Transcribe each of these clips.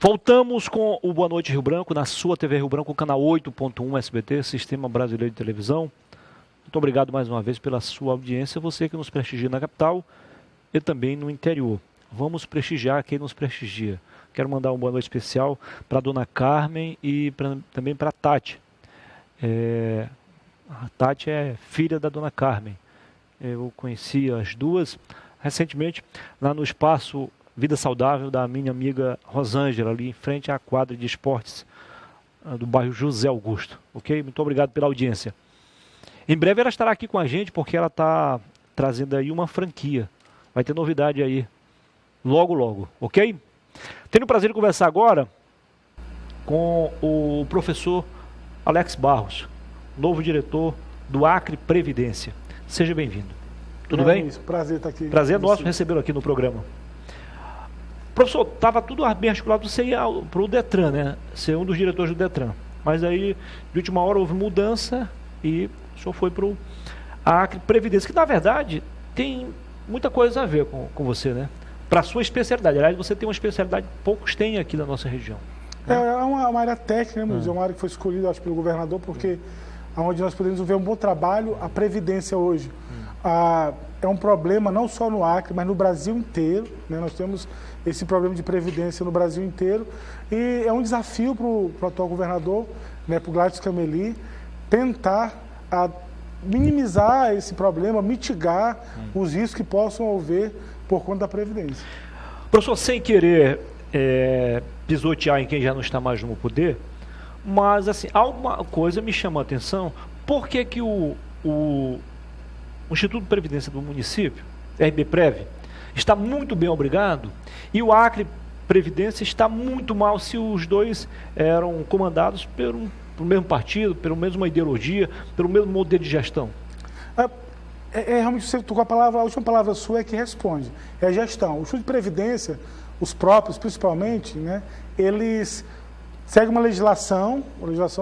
Voltamos com o Boa Noite Rio Branco, na sua TV Rio Branco, canal 8.1 SBT, Sistema Brasileiro de Televisão. Muito obrigado mais uma vez pela sua audiência, você que nos prestigia na capital e também no interior. Vamos prestigiar quem nos prestigia. Quero mandar uma boa noite especial para a dona Carmen e também para a Tati. A Tati é filha da dona Carmen. Eu conheci as duas recentemente lá no espaço Vida Saudável da minha amiga Rosângela, ali em frente à quadra de esportes do bairro José Augusto. Ok? Muito obrigado pela audiência. Em breve ela estará aqui com a gente porque ela está trazendo aí uma franquia. Vai ter novidade aí logo, logo. Ok? Tenho o prazer de conversar agora com o professor Alex Barros, novo diretor do Acre Previdência. Seja bem-vindo. Tudo bem? Isso, prazer estar aqui. Prazer nosso recebê-lo aqui no programa. Professor, estava tudo bem articulado, você ia para o Detran, né? Ser um dos diretores do Detran. Mas aí, de última hora, houve mudança e o senhor foi para o Acre Previdência, que na verdade tem muita coisa a ver com você, né? Para a sua especialidade. Aliás, você tem uma especialidade que poucos têm aqui na nossa região. Né? É uma área técnica, né, é uma área que foi escolhida, acho, pelo governador, porque onde nós podemos ver um bom trabalho, a Previdência hoje. É um problema não só no Acre, mas no Brasil inteiro, né? Nós temos esse problema de previdência no Brasil inteiro e é um desafio para o atual governador, né, para o Gladys Cameli, tentar minimizar esse problema, mitigar os riscos que possam haver por conta da previdência. Professor, sem querer pisotear em quem já não está mais no poder, mas assim, alguma coisa me chamou a atenção. Por que que o Instituto de Previdência do município, RBPrev, está muito bem obrigado, e o Acre Previdência está muito mal se os dois eram comandados pelo mesmo partido, pela mesma ideologia, pelo mesmo modelo de gestão? Realmente você tocou a palavra, a última palavra sua é que responde, é a gestão. O Instituto de Previdência, os próprios principalmente, né, eles seguem uma legislação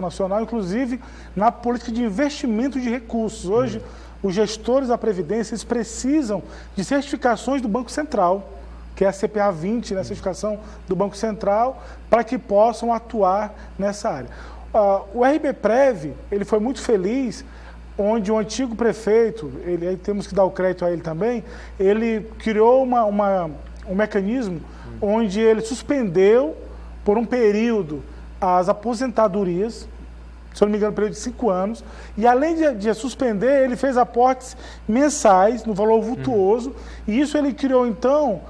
nacional, inclusive na política de investimento de recursos. Hoje, os gestores da Previdência, eles precisam de certificações do Banco Central, que é a CPA 20, né, a certificação do Banco Central, para que possam atuar nessa área. O RBPrev, ele foi muito feliz, onde o antigo prefeito, aí temos que dar o crédito a ele também, ele criou um mecanismo onde ele suspendeu por um período as aposentadorias, se eu não me engano, um período de 5 anos, e além de suspender, ele fez aportes mensais, no valor vultuoso, e isso ele criou, então,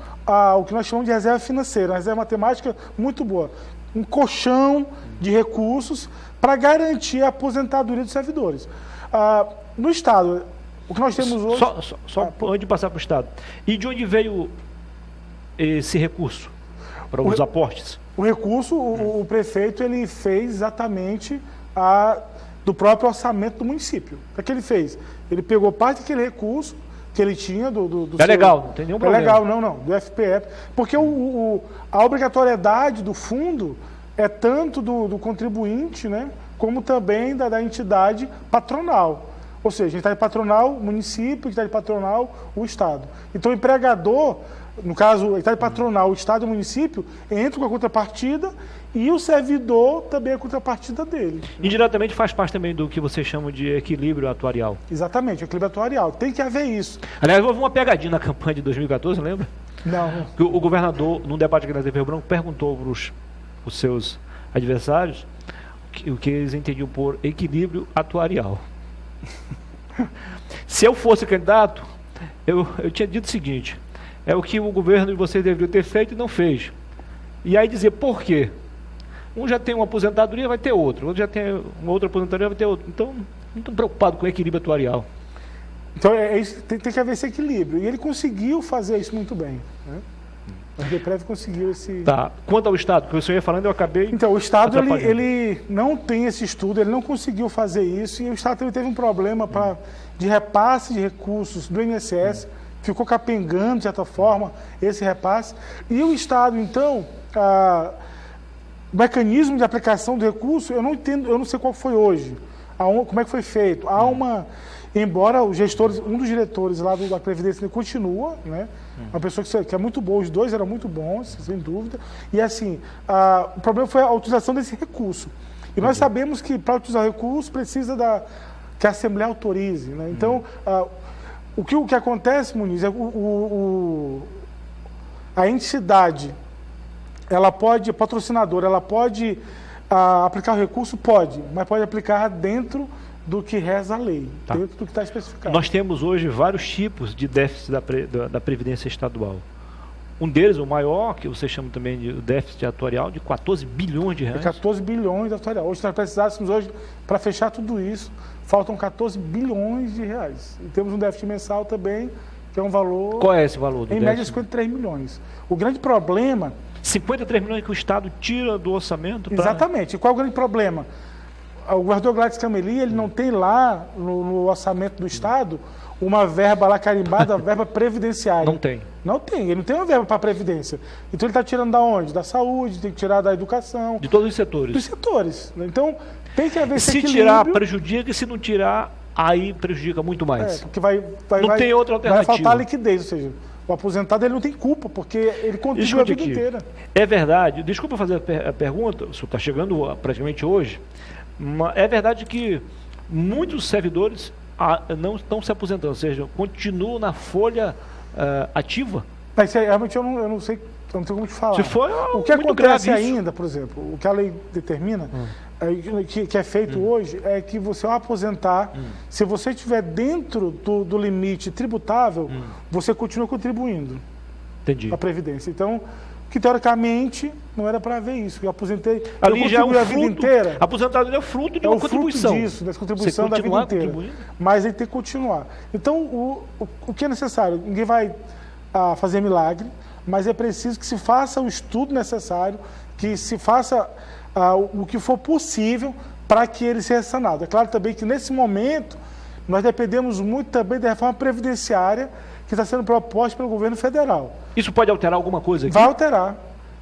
o que nós chamamos de reserva financeira, uma reserva matemática muito boa, um colchão de recursos para garantir a aposentadoria dos servidores. No Estado, o que nós temos hoje... Só antes de passar para o Estado, e de onde veio esse recurso para os aportes? O recurso, o prefeito, ele fez exatamente do próprio orçamento do município. O que ele fez? Ele pegou parte daquele recurso que ele tinha do legal, não tem nenhum problema. É legal, não, do FPE, porque a obrigatoriedade do fundo é tanto do contribuinte, né, como também da entidade patronal. Ou seja, entidade patronal, município, entidade patronal, o Estado. Então, o empregador, no caso, a entidade patronal, o Estado e o município, entra com a contrapartida e o servidor também é a contrapartida dele. Indiretamente faz parte também do que vocês chamam de equilíbrio atuarial. Exatamente, equilíbrio atuarial. Tem que haver isso. Aliás, houve uma pegadinha na campanha de 2014, lembra? Não. Que o governador, num debate aqui na TV Rio Branco, perguntou para os seus adversários o que eles entendiam por equilíbrio atuarial. Se eu fosse candidato, eu tinha dito o seguinte: é o que o governo de vocês deveria ter feito e não fez. E aí dizer por quê? Um já tem uma aposentadoria, vai ter outro. Outro já tem uma outra aposentadoria, vai ter outro. Então, não estou preocupado com o equilíbrio atuarial. Então, isso, tem que haver esse equilíbrio. E ele conseguiu fazer isso muito bem, né? O RBPrev conseguiu esse... Tá. Quanto ao Estado, que o senhor ia falando, eu acabei... Então, o Estado, ele não tem esse estudo, ele não conseguiu fazer isso, e o Estado também teve um problema de repasse de recursos do INSS, ficou capengando, de certa forma, esse repasse. E o Estado, então, o mecanismo de aplicação do recurso, eu não entendo, eu não sei qual foi hoje, como é que foi feito. embora os gestores, um dos diretores lá da Previdência continua, né? Uma pessoa que é muito boa, os dois eram muito bons, sem dúvida. E assim, o problema foi a utilização desse recurso. E nós sabemos que para utilizar o recurso precisa que a Assembleia autorize, né? Então, o que acontece, Muniz, é a entidade, ela pode, patrocinadora, ela pode aplicar o recurso? Pode, mas pode aplicar dentro do que reza a lei, dentro do que está especificado. Nós temos hoje vários tipos de déficit da Previdência Estadual. Um deles, o maior, que você chama também de déficit atuarial, de 14 bilhões de reais. 14 bilhões de atuarial. Hoje nós precisássemos, para fechar tudo isso, faltam 14 bilhões de reais. E temos um déficit mensal também, que é um valor... Qual é esse valor do déficit? Em média, 53 milhões. O grande problema... 53 milhões que o Estado tira do orçamento? Exatamente. E qual é o grande problema? O governador Gladys Cameli, ele não tem lá, no orçamento do Estado, uma verba lá carimbada, verba previdenciária. Não tem. Não tem, ele não tem uma verba para a Previdência. Então ele está tirando da onde? Da saúde, tem que tirar da educação. De todos os setores. Dos setores. Então tem que haver esse equilíbrio. Se tirar, prejudica, e se não tirar, aí prejudica muito mais. Porque não tem outra alternativa. Vai faltar liquidez, ou seja, o aposentado ele não tem culpa, porque ele contribui a vida inteira. É verdade, desculpa fazer a pergunta, o senhor está chegando praticamente hoje, é verdade que muitos servidores não estão se aposentando, ou seja, continuam na folha ativa? Mas realmente eu não sei como te falar. Se for, o que acontece ainda, por exemplo, o que a lei determina, que é feito hoje, é que você, ao aposentar, se você estiver dentro do limite tributável, você continua contribuindo. Entendi. A Previdência. Então, que teoricamente não era para haver isso. Eu aposentei, ali eu já é um a vida inteira. A aposentadoria é fruto de uma contribuição. Fruto disso, dessa contribuição da vida inteira. Mas ele tem que continuar. Então, o que é necessário? Ninguém vai fazer milagre, mas é preciso que se faça o estudo necessário, que se faça o que for possível para que ele seja sanado. É claro também que nesse momento nós dependemos muito também da reforma previdenciária que está sendo proposta pelo governo federal. Isso pode alterar alguma coisa aqui? Vai alterar,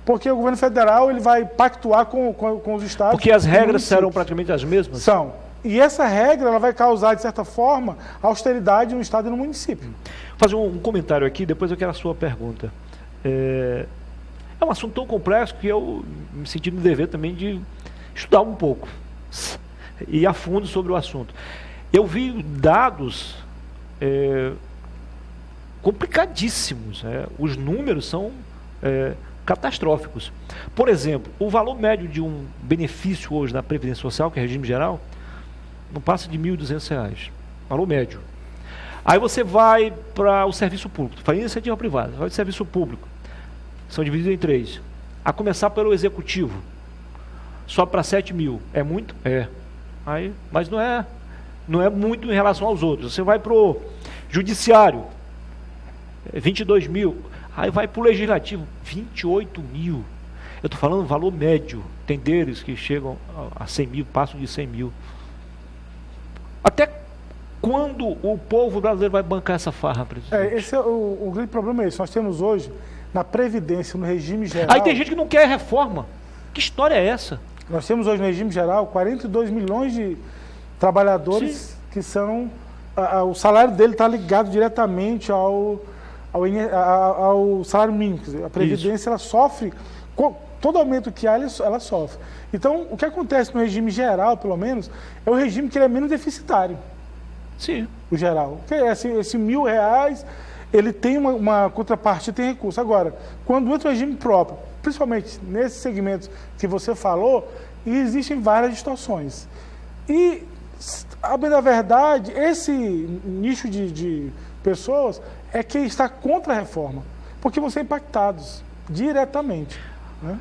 porque o governo federal ele vai pactuar com os estados. Porque as regras serão praticamente as mesmas? São. E essa regra ela vai causar, de certa forma, austeridade no estado e no município. Vou fazer um comentário aqui, depois eu quero a sua pergunta. É um assunto tão complexo que eu me senti no dever também de estudar um pouco e a fundo sobre o assunto. Eu vi dados complicadíssimos, os números são catastróficos. Por exemplo, o valor médio de um benefício hoje na Previdência Social, que é regime geral, não passa de R$ 1.200, valor médio. Aí você vai para o serviço público, faz iniciativa privada, vai para o serviço público, são divididos em 3. A começar pelo executivo, só para 7 mil, é muito? É. Aí, mas não é muito em relação aos outros. Você vai para o judiciário, 22 mil, aí vai para o legislativo, 28 mil. Eu estou falando valor médio, tem deles que chegam a 100 mil, passam de 100 mil. Até quando o povo brasileiro vai bancar essa farra, presidente? Esse é o grande problema é esse. Nós temos hoje, na Previdência, no regime geral... Aí tem gente que não quer reforma. Que história é essa? Nós temos hoje no regime geral 42 milhões de trabalhadores que são... o salário dele está ligado diretamente ao salário mínimo. Quer dizer, a Previdência ela sofre, todo aumento que há, ela sofre. Então, o que acontece no regime geral, pelo menos, é o regime que ele é menos deficitário. Sim. O geral. Porque esse R$1.000, ele tem uma contrapartida, tem recurso. Agora, quando entra o regime próprio, principalmente nesses segmentos que você falou, existem várias distorções. E, a bem da verdade, esse nicho de pessoas é quem está contra a reforma, porque vão ser impactados diretamente. Né?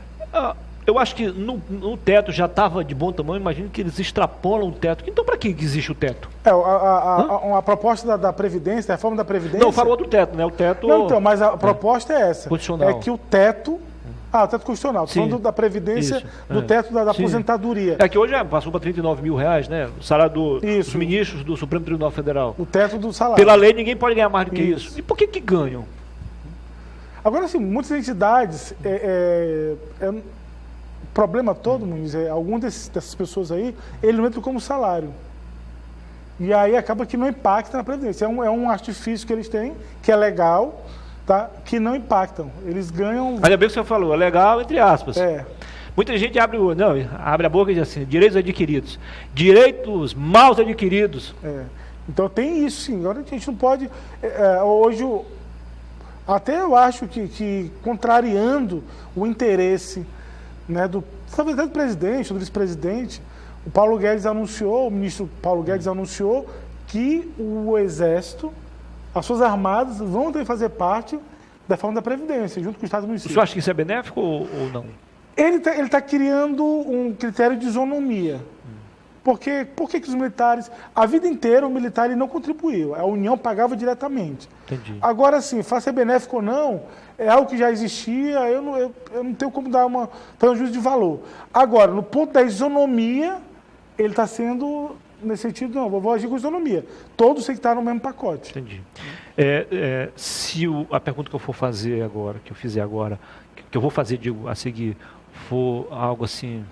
Eu acho que no teto já estava de bom tamanho, imagino que eles extrapolam o teto. Então, para que existe o teto? A proposta da Previdência, da reforma da Previdência... Não, falou do teto, né? O teto... Não, então, mas a proposta é essa. Constitucional. É que o teto... o teto constitucional. Estou falando da Previdência, do teto da aposentadoria. É que hoje passou para R$39 mil, né? O salário dos ministros do Supremo Tribunal Federal. O teto do salário. Pela lei, ninguém pode ganhar mais do que isso. E por que ganham? Agora, assim, muitas entidades... o problema todo, Muniz, algumas dessas pessoas aí, ele não entra como salário. E aí acaba que não impacta na Previdência. É um artifício que eles têm, que é legal, tá? Que não impactam. Eles ganham... Ainda bem que o senhor falou, é legal entre aspas. É. Muita gente abre a boca e diz assim, direitos adquiridos. Direitos mal adquiridos. É. Então tem isso sim. Agora a gente não pode... hoje, até eu acho que contrariando o interesse, né, talvez do presidente, do vice-presidente, o ministro Paulo Guedes anunciou que o Exército, as Forças Armadas vão ter que fazer parte da reforma da Previdência, junto com o Estado e o município. O senhor acha que isso é benéfico ou não? Ele tá criando um critério de isonomia. Por que os militares... A vida inteira o militar ele não contribuiu, a União pagava diretamente. Entendi. Agora sim, faça benéfico ou não, é algo que já existia, eu não tenho como fazer um juízo de valor. Agora, no ponto da isonomia, ele está sendo, nesse sentido, não, vou agir com isonomia. Todos têm que estar no mesmo pacote. Entendi. Se a pergunta que eu for fazer agora, que eu fizer agora, que eu vou fazer, digo, a seguir, for algo assim,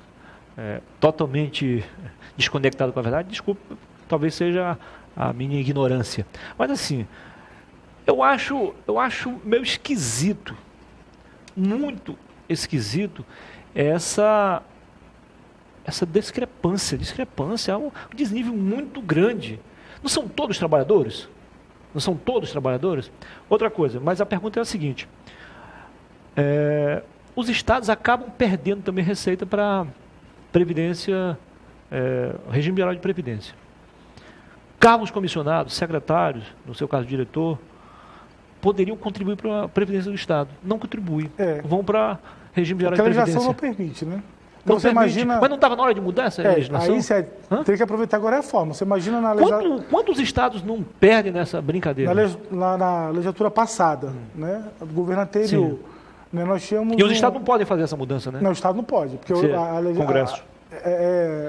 totalmente desconectado com a verdade, desculpa, talvez seja a minha ignorância. Mas assim, eu acho meio esquisito, muito esquisito, essa discrepância é um desnível muito grande. Não são todos trabalhadores? Não são todos trabalhadores? Outra coisa, mas a pergunta é a seguinte, os estados acabam perdendo também receita para Previdência, regime geral de Previdência. Cargos comissionados, secretários, no seu caso diretor, poderiam contribuir para a Previdência do Estado. Não contribuem. Vão para regime geral de Previdência. A legislação não permite, né? Então você permite. Imagina... Mas não estava na hora de mudar essa legislação? Aí você tem que aproveitar agora a reforma. Você imagina na legislatura... Quantos estados não perdem nessa brincadeira? Na legislatura passada, né? Do governo anterior. Né? Nós tínhamos e os estados não podem fazer essa mudança, né? Não, o estado não pode. Porque Congresso.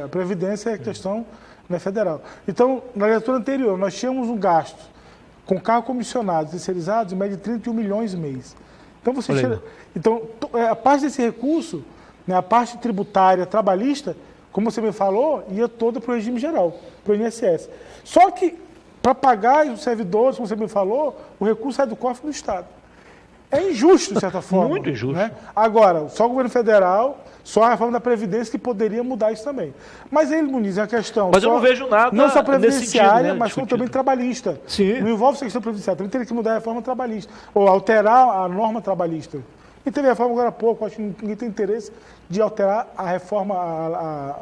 A Previdência é questão federal. Então, na legislatura anterior, nós tínhamos um gasto com cargos comissionados terceirizados em média de 31 milhões mês. Então, a parte desse recurso, né, a parte tributária, trabalhista, como você me falou, ia toda para o regime geral, para o INSS. Só que, para pagar os servidores, como você me falou, o recurso sai do cofre do Estado. É injusto, de certa forma. Muito injusto. Né? Agora, só o governo federal, só a reforma da Previdência que poderia mudar isso também. Mas ele, Muniz, é uma questão... Mas eu não vejo nada não só previdenciária, sentido, né, mas como também trabalhista. Sim. Não envolve essa questão previdenciária. Também teria que mudar a reforma trabalhista. Ou alterar a norma trabalhista. E teve a reforma agora há pouco. Acho que ninguém tem interesse de alterar a reforma, a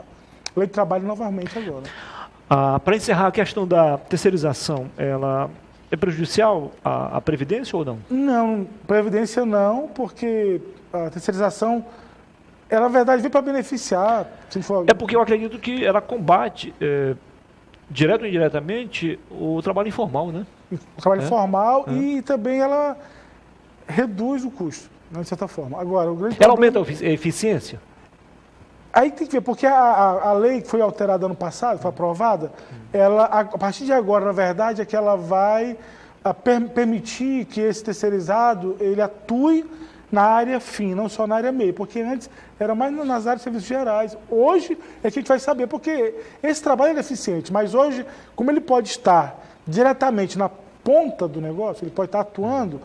lei de trabalho novamente agora. Para encerrar a questão da terceirização, ela... é prejudicial à Previdência ou não? Não, Previdência não, porque a terceirização, ela, na verdade, veio para beneficiar. É porque eu acredito que ela combate, direto ou indiretamente, o trabalho informal, né? O trabalho informal e também ela reduz o custo, né, de certa forma. Agora, o grande ela problema... aumenta a eficiência? Aí tem que ver, porque a lei que foi alterada ano passado, foi aprovada, ela, a partir de agora, na verdade, é que ela vai permitir que esse terceirizado ele atue na área fim, não só na área meio, porque antes era mais nas áreas de serviços gerais. Hoje é que a gente vai saber, porque esse trabalho é eficiente, mas hoje, como ele pode estar diretamente na ponta do negócio, ele pode estar atuando,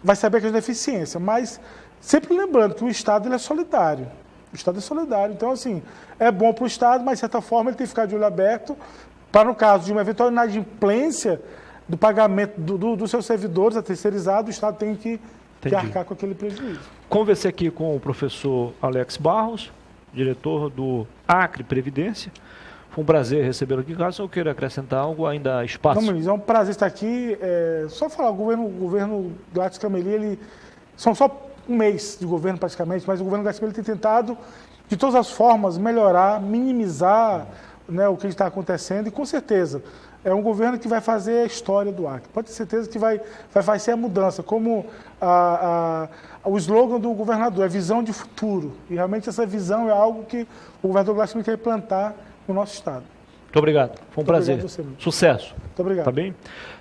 vai saber que é de eficiência, mas sempre lembrando que o Estado ele é solidário. O Estado é solidário. Então, assim, é bom para o Estado, mas, de certa forma, ele tem que ficar de olho aberto para, no caso de uma eventual inadimplência do pagamento dos seus servidores, a terceirizado, o Estado tem que arcar com aquele prejuízo. Conversei aqui com o professor Alex Barros, diretor do Acre Previdência. Foi um prazer recebê-lo aqui. Caso eu queira acrescentar algo, ainda há espaço. Não, Muniz, é um prazer estar aqui. Só falar, o governo do Gladys Cameli, ele são só um mês de governo praticamente, mas o governo Gladys Cameli tem tentado, de todas as formas, melhorar, minimizar, né, o que está acontecendo, e com certeza é um governo que vai fazer a história do Acre. Pode ter certeza que vai ser a mudança, como o slogan do governador, é visão de futuro. E realmente essa visão é algo que o governador Gladys Cameli quer implantar no nosso estado. Muito obrigado. Foi um prazer. Sucesso. Muito obrigado. Tá bem?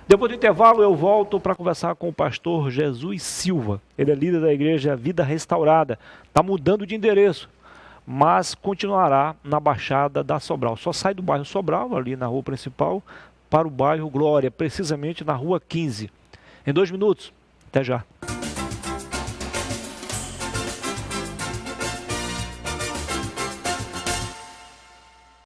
Depois do intervalo, eu volto para conversar com o pastor Jesus Silva. Ele é líder da igreja Vida Restaurada. Está mudando de endereço. mas continuará na Baixada da Sobral. Só sai do bairro Sobral, ali na rua principal, para o bairro Glória, precisamente na rua 15. Em 2 minutos. Até já.